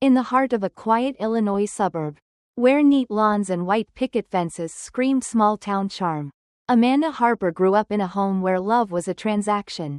in the heart of a quiet Illinois suburb, where neat lawns and white picket fences screamed small-town charm. Amanda Harper grew up in a home where love was a transaction,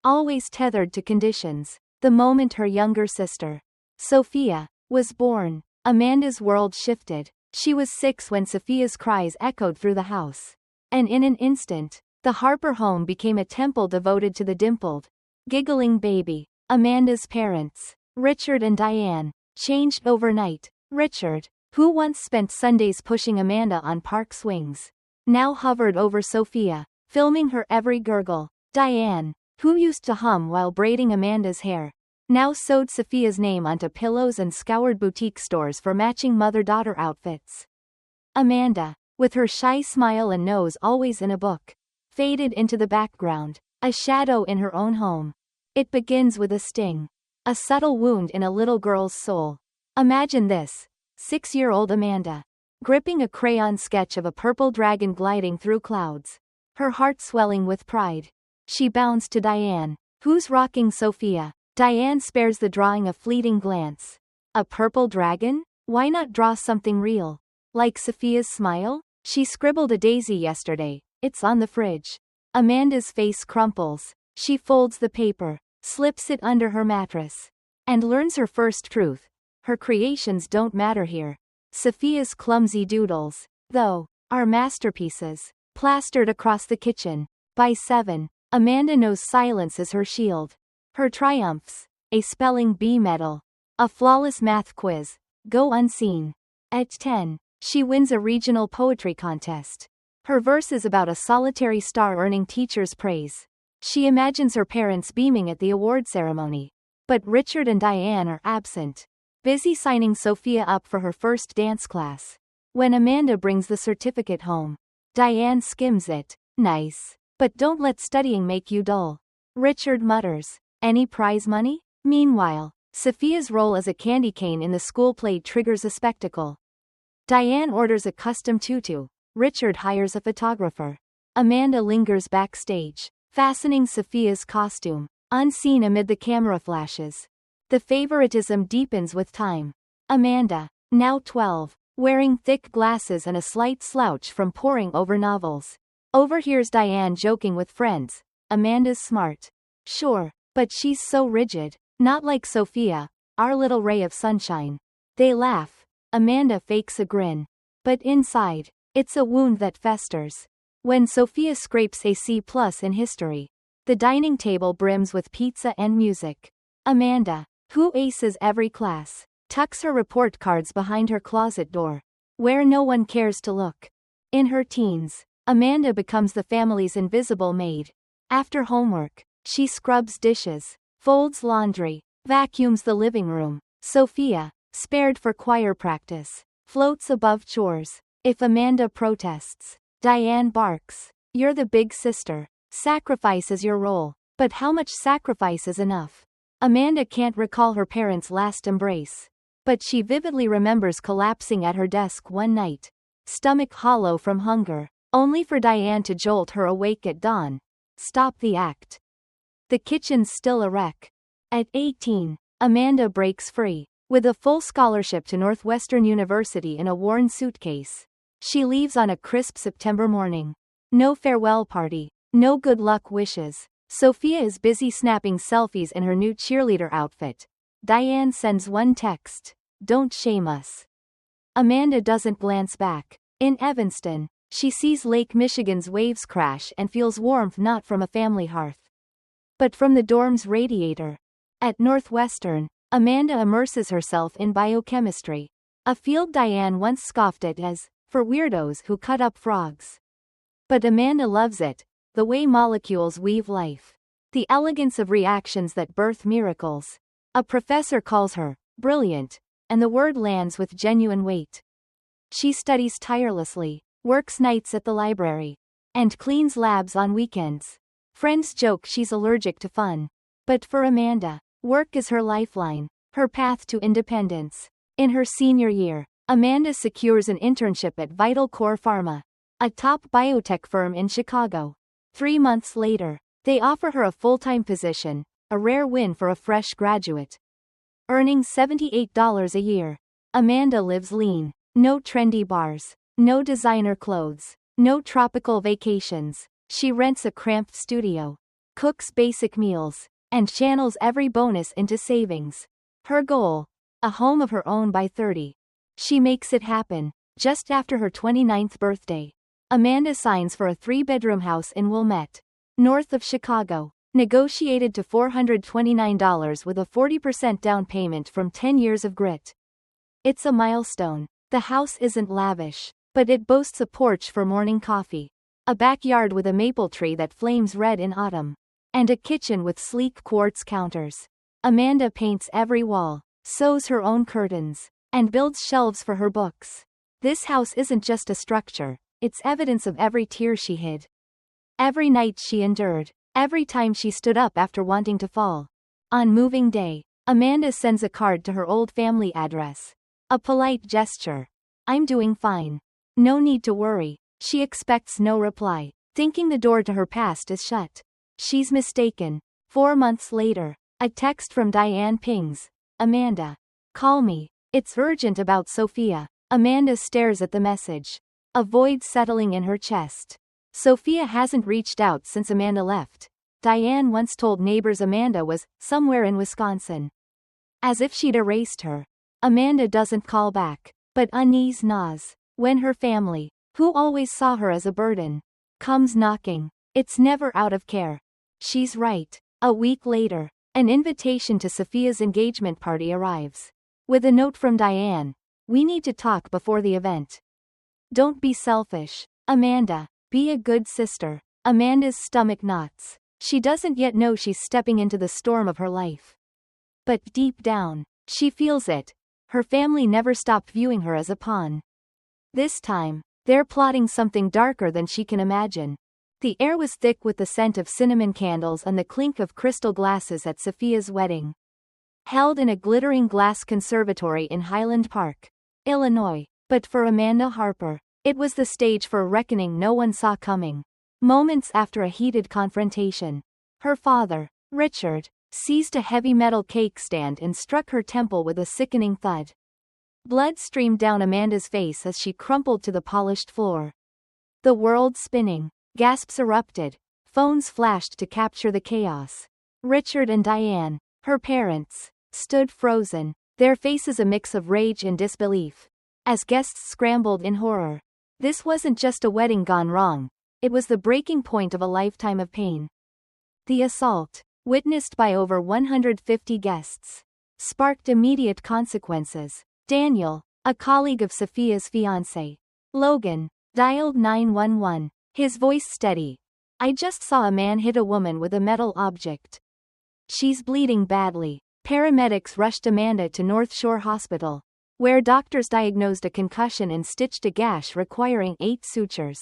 always tethered to conditions. The moment her younger sister, Sophia, was born, Amanda's world shifted. She was 6 when Sophia's cries echoed through the house. And in an instant, the Harper home became a temple devoted to the dimpled, giggling baby. Amanda's parents, Richard and Diane, changed overnight. Richard, who once spent Sundays pushing Amanda on park swings, now hovered over Sophia, filming her every gurgle. Diane, who used to hum while braiding Amanda's hair, now sewed Sophia's name onto pillows and scoured boutique stores for matching mother-daughter outfits. Amanda, with her shy smile and nose always in a book, faded into the background, a shadow in her own home. It begins with a sting, a subtle wound in a little girl's soul. Imagine this, 6-year-old Amanda, gripping a crayon sketch of a purple dragon gliding through clouds, her heart swelling with pride. She bounds to Diane, who's rocking Sophia. Diane spares the drawing a fleeting glance. A purple dragon? Why not draw something real? Like Sophia's smile? She scribbled a daisy yesterday. It's on the fridge. Amanda's face crumples. She folds the paper, slips it under her mattress, and learns her first truth. Her creations don't matter here. Sophia's clumsy doodles, though, are masterpieces, plastered across the kitchen. By 7, Amanda knows silence is her shield. Her triumphs, a spelling bee medal, a flawless math quiz, go unseen. At 10, she wins a regional poetry contest. Her verse is about a solitary star earning teachers' praise. She imagines her parents beaming at the award ceremony. But Richard and Diane are absent, busy signing Sophia up for her first dance class. When Amanda brings the certificate home, Diane skims it. Nice. But don't let studying make you dull. Richard mutters, any prize money? Meanwhile, Sophia's role as a candy cane in the school play triggers a spectacle. Diane orders a custom tutu. Richard hires a photographer. Amanda lingers backstage, fastening Sophia's costume, unseen amid the camera flashes. The favoritism deepens with time. Amanda, now 12, wearing thick glasses and a slight slouch from poring over novels, overhears Diane joking with friends. Amanda's smart. Sure, but she's so rigid. Not like Sophia, our little ray of sunshine. They laugh. Amanda fakes a grin. But inside, it's a wound that festers. When Sophia scrapes a C+ in history, the dining table brims with pizza and music. Amanda, who aces every class, tucks her report cards behind her closet door, where no one cares to look. In her teens, Amanda becomes the family's invisible maid. After homework, she scrubs dishes, folds laundry, vacuums the living room. Sophia, spared for choir practice, floats above chores. If Amanda protests, Diane barks. You're the big sister. Sacrifice is your role. But how much sacrifice is enough? Amanda can't recall her parents' last embrace, but she vividly remembers collapsing at her desk one night, stomach hollow from hunger, only for Diane to jolt her awake at dawn. Stop the act. The kitchen's still a wreck. At 18, Amanda breaks free. With a full scholarship to Northwestern University in a worn suitcase, she leaves on a crisp September morning. No farewell party, no good luck wishes. Sophia is busy snapping selfies in her new cheerleader outfit. Diane sends one text, "Don't shame us." Amanda doesn't glance back. In Evanston, she sees Lake Michigan's waves crash and feels warmth not from a family hearth, but from the dorm's radiator. At Northwestern, Amanda immerses herself in biochemistry, a field Diane once scoffed at as, for weirdos who cut up frogs. But Amanda loves it, the way molecules weave life, the elegance of reactions that birth miracles. A professor calls her brilliant, and the word lands with genuine weight. She studies tirelessly, works nights at the library, and cleans labs on weekends. Friends joke she's allergic to fun. But for Amanda, work is her lifeline, her path to independence. In her senior year, Amanda secures an internship at Vital Core Pharma, a top biotech firm in Chicago. 3 months later, they offer her a full-time position, a rare win for a fresh graduate. earning $78 a year. Amanda lives lean. No trendy bars. No designer clothes. No tropical vacations. She rents a cramped studio, cooks basic meals, and channels every bonus into savings. Her goal? A home of her own by 30. She makes it happen. Just after her 29th birthday, Amanda signs for a 3-bedroom house in Wilmette, north of Chicago, negotiated to $429 with a 40% down payment from 10 years of grit. It's a milestone. The house isn't lavish, but it boasts a porch for morning coffee, a backyard with a maple tree that flames red in autumn, and a kitchen with sleek quartz counters. Amanda paints every wall, sews her own curtains, and builds shelves for her books. This house isn't just a structure, it's evidence of every tear she hid, every night she endured, every time she stood up after wanting to fall. On moving day, Amanda sends a card to her old family address. A polite gesture. "I'm doing fine. No need to worry." She expects no reply, thinking the door to her past is shut. She's mistaken. 4 months later, a text from Diane pings. "Amanda. Call me. It's urgent about Sophia." Amanda stares at the message, a void settling in her chest. Sophia hasn't reached out since Amanda left. Diane once told neighbors Amanda was somewhere in Wisconsin. As if she'd erased her. Amanda doesn't call back, but unease gnaws when her family, who always saw her as a burden, comes knocking. It's never out of care. She's right. A week later, an invitation to Sophia's engagement party arrives, with a note from Diane. "We need to talk before the event. Don't be selfish, Amanda. Be a good sister." Amanda's stomach knots. She doesn't yet know she's stepping into the storm of her life. But deep down, she feels it. Her family never stopped viewing her as a pawn. This time, they're plotting something darker than she can imagine. The air was thick with the scent of cinnamon candles and the clink of crystal glasses at Sophia's wedding, held in a glittering glass conservatory in Highland Park, Illinois. But for Amanda Harper, it was the stage for a reckoning no one saw coming. Moments after a heated confrontation, her father, Richard, seized a heavy metal cake stand and struck her temple with a sickening thud. Blood streamed down Amanda's face as she crumpled to the polished floor. The world spinning. Gasps erupted. Phones flashed to capture the chaos. Richard and Diane, her parents, stood frozen, their faces a mix of rage and disbelief, as guests scrambled in horror. This wasn't just a wedding gone wrong. It was the breaking point of a lifetime of pain. The assault, witnessed by over 150 guests, sparked immediate consequences. Daniel, a colleague of Sophia's fiancé, Logan, dialed 911, his voice steady. "I just saw a man hit a woman with a metal object. She's bleeding badly." Paramedics rushed Amanda to North Shore Hospital, where doctors diagnosed a concussion and stitched a gash requiring 8 sutures.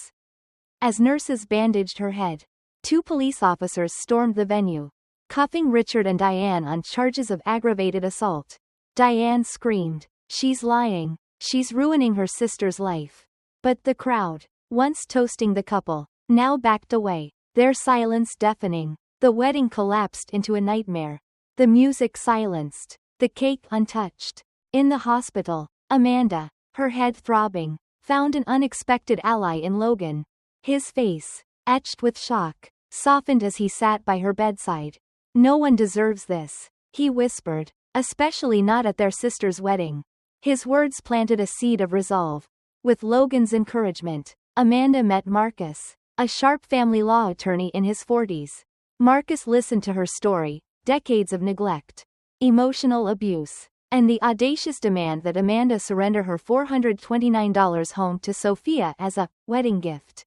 As nurses bandaged her head, 2 police officers stormed the venue, cuffing Richard and Diane on charges of aggravated assault. Diane screamed, "She's lying. She's ruining her sister's life." But the crowd, once toasting the couple, now backed away, their silence deafening. The wedding collapsed into a nightmare. The music silenced, the cake untouched. In the hospital, Amanda, her head throbbing, found an unexpected ally in Logan. His face, etched with shock, softened as he sat by her bedside. "No one deserves this," he whispered, "especially not at their sister's wedding." His words planted a seed of resolve. With Logan's encouragement, Amanda met Marcus, a sharp family law attorney in his 40s. Marcus listened to her story, decades of neglect, emotional abuse, and the audacious demand that Amanda surrender her $429 home to Sophia as a wedding gift.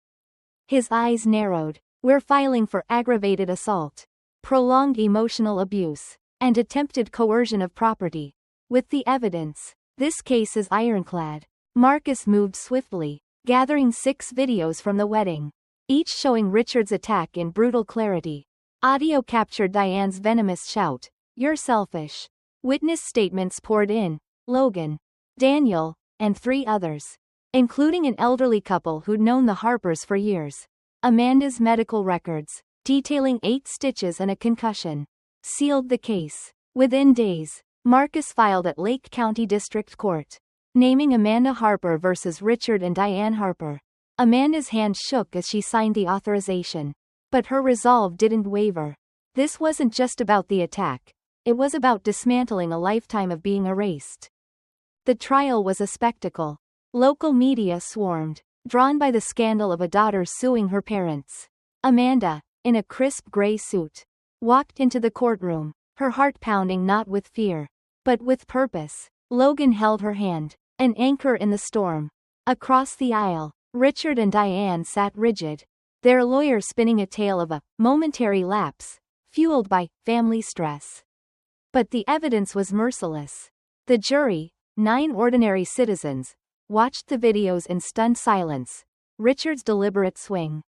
His eyes narrowed. "We're filing for aggravated assault, prolonged emotional abuse, and attempted coercion of property. With the evidence, this case is ironclad." Marcus moved swiftly, gathering 6 videos from the wedding, each showing Richard's attack in brutal clarity. Audio captured Diane's venomous shout, "You're selfish." Witness statements poured in. Logan, Daniel, and 3 others, including an elderly couple who'd known the Harpers for years. Amanda's medical records, detailing 8 stitches and a concussion, sealed the case. Within days, Marcus filed at Lake County District Court, naming Amanda Harper versus Richard and Diane Harper. Amanda's hand shook as she signed the authorization. But her resolve didn't waver. This wasn't just about the attack. It was about dismantling a lifetime of being erased. The trial was a spectacle. Local media swarmed, drawn by the scandal of a daughter suing her parents. Amanda, in a crisp gray suit, walked into the courtroom, her heart pounding not with fear, but with purpose. Logan held her hand, an anchor in the storm. Across the aisle, Richard and Diane sat rigid, their lawyer spinning a tale of a momentary lapse, fueled by family stress. But the evidence was merciless. The jury, 9 ordinary citizens, watched the videos in stunned silence. Richard's deliberate swing,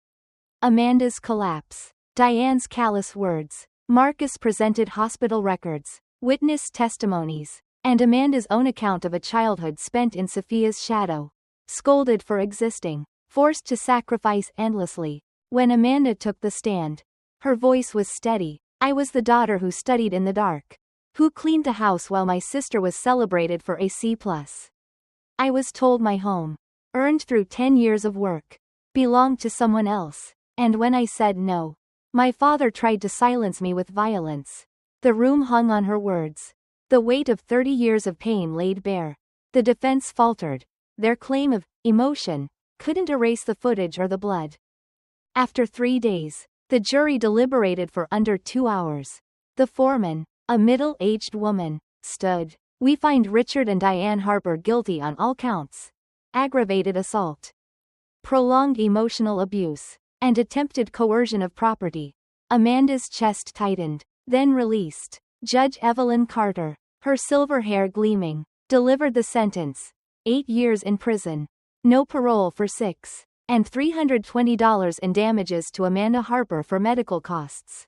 Amanda's collapse, Diane's callous words. Marcus presented hospital records, witness testimonies, and Amanda's own account of a childhood spent in Sophia's shadow. Scolded for existing, forced to sacrifice endlessly. When Amanda took the stand, her voice was steady. I was the daughter who studied in the dark, who cleaned the house while my sister was celebrated for a C+. I was told my home, earned through 10 years of work, belonged to someone else, and when I said no, my father tried to silence me with violence. The room hung on her words. The weight of 30 years of pain laid bare. The defense faltered. Their claim of emotion couldn't erase the footage or the blood. After 3 days, the jury deliberated for under 2 hours. The foreman, a middle-aged woman, stood. We find Richard and Diane Harper guilty on all counts. Aggravated assault, prolonged emotional abuse, and attempted coercion of property. Amanda's chest tightened, then released. Judge Evelyn Carter, her silver hair gleaming, delivered the sentence. 8 years in prison. No parole for 6. And $320 in damages to Amanda Harper for medical costs,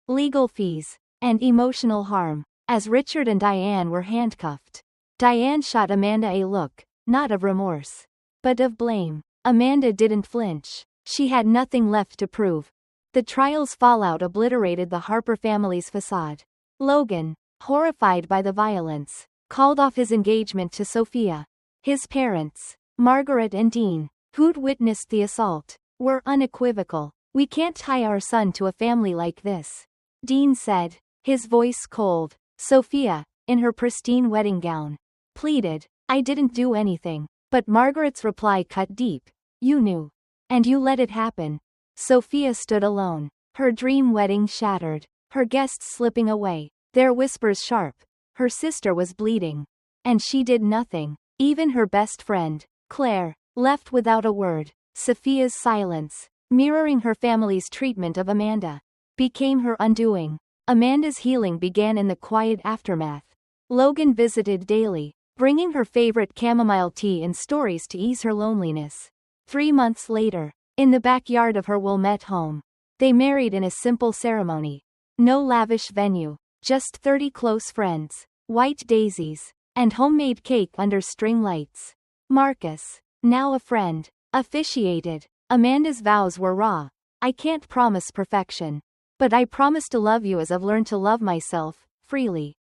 legal fees, and emotional harm. As Richard and Diane were handcuffed, Diane shot Amanda a look, not of remorse, but of blame. Amanda didn't flinch. She had nothing left to prove. The trial's fallout obliterated the Harper family's facade. Logan, horrified by the violence, called off his engagement to Sophia. His parents, Margaret and Dean, who'd witnessed the assault, were unequivocal. We can't tie our son to a family like this, Dean said, his voice cold. Sophia, in her pristine wedding gown, pleaded, I didn't do anything. But Margaret's reply cut deep. You knew. And you let it happen. Sophia stood alone, her dream wedding shattered, her guests slipping away, their whispers sharp. Her sister was bleeding. And she did nothing. Even her best friend, Claire, left without a word. Sophia's silence, mirroring her family's treatment of Amanda, became her undoing. Amanda's healing began in the quiet aftermath. Logan visited daily, bringing her favorite chamomile tea and stories to ease her loneliness. 3 months later, in the backyard of her Wilmette home, they married in a simple ceremony. No lavish venue, just 30 close friends, white daisies, and homemade cake under string lights. Marcus, now a friend, officiated. Amanda's vows were raw. I can't promise perfection, but I promise to love you as I've learned to love myself, freely.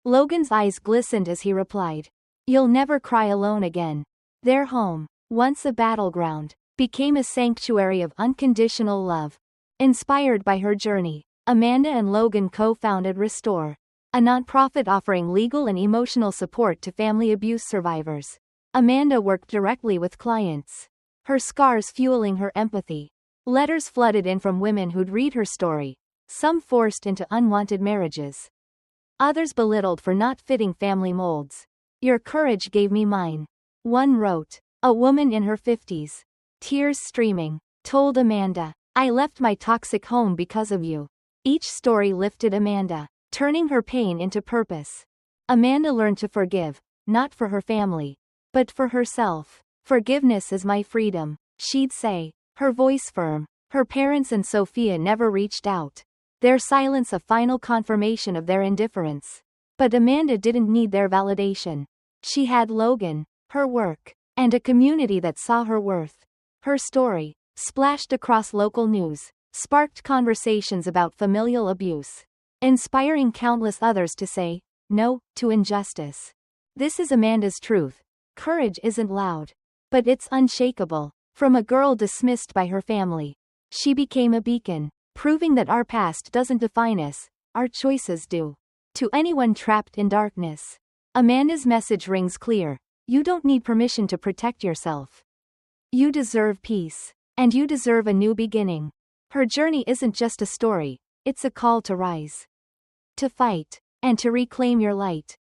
Logan's eyes glistened as he replied, You'll never cry alone again. Their home, once a battleground, became a sanctuary of unconditional love. Inspired by her journey, Amanda and Logan co-founded Restore, a nonprofit offering legal and emotional support to family abuse survivors. Amanda worked directly with clients, her scars fueling her empathy. Letters flooded in from women who'd read her story, some forced into unwanted marriages, others belittled for not fitting family molds. Your courage gave me mine. One wrote. A woman in her 50s, tears streaming, told Amanda, I left my toxic home because of you. Each story lifted Amanda, turning her pain into purpose. Amanda learned to forgive, not for her family, but for herself. Forgiveness is my freedom, she'd say, her voice firm. Her parents and Sophia never reached out, their silence a final confirmation of their indifference. But Amanda didn't need their validation. She had Logan, her work, and a community that saw her worth. Her story, splashed across local news, sparked conversations about familial abuse, inspiring countless others to say, no, to injustice. This is Amanda's truth. Courage isn't loud. But it's unshakable. From a girl dismissed by her family, she became a beacon, proving that our past doesn't define us, our choices do. To anyone trapped in darkness, Amanda's message rings clear. You don't need permission to protect yourself. You deserve peace. And you deserve a new beginning. Her journey isn't just a story, it's a call to rise. To fight. And to reclaim your light.